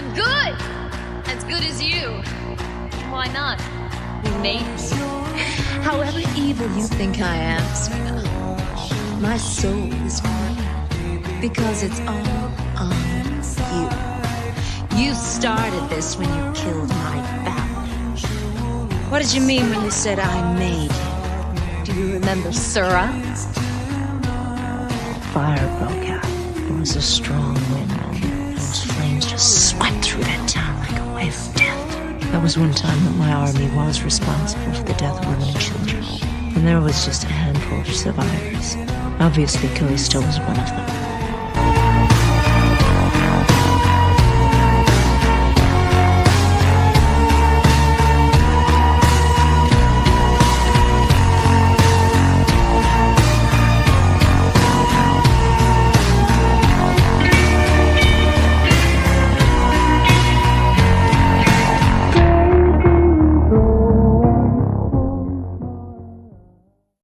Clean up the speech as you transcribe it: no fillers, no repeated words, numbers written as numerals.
I'm good! As good as you. Why not? You made me. However evil you think I am, Serena, my soul is free. Because it's all on you. You started this when you killed my family. What did you mean when you said I made you? Do you remember Cirra? Fire broke out. There was a strong wind, and those flames just swept through that town like a wave of death. That was one time that my army was responsible for the death of women and children. And there was just a handful of survivors. Obviously, Callisto was one of them.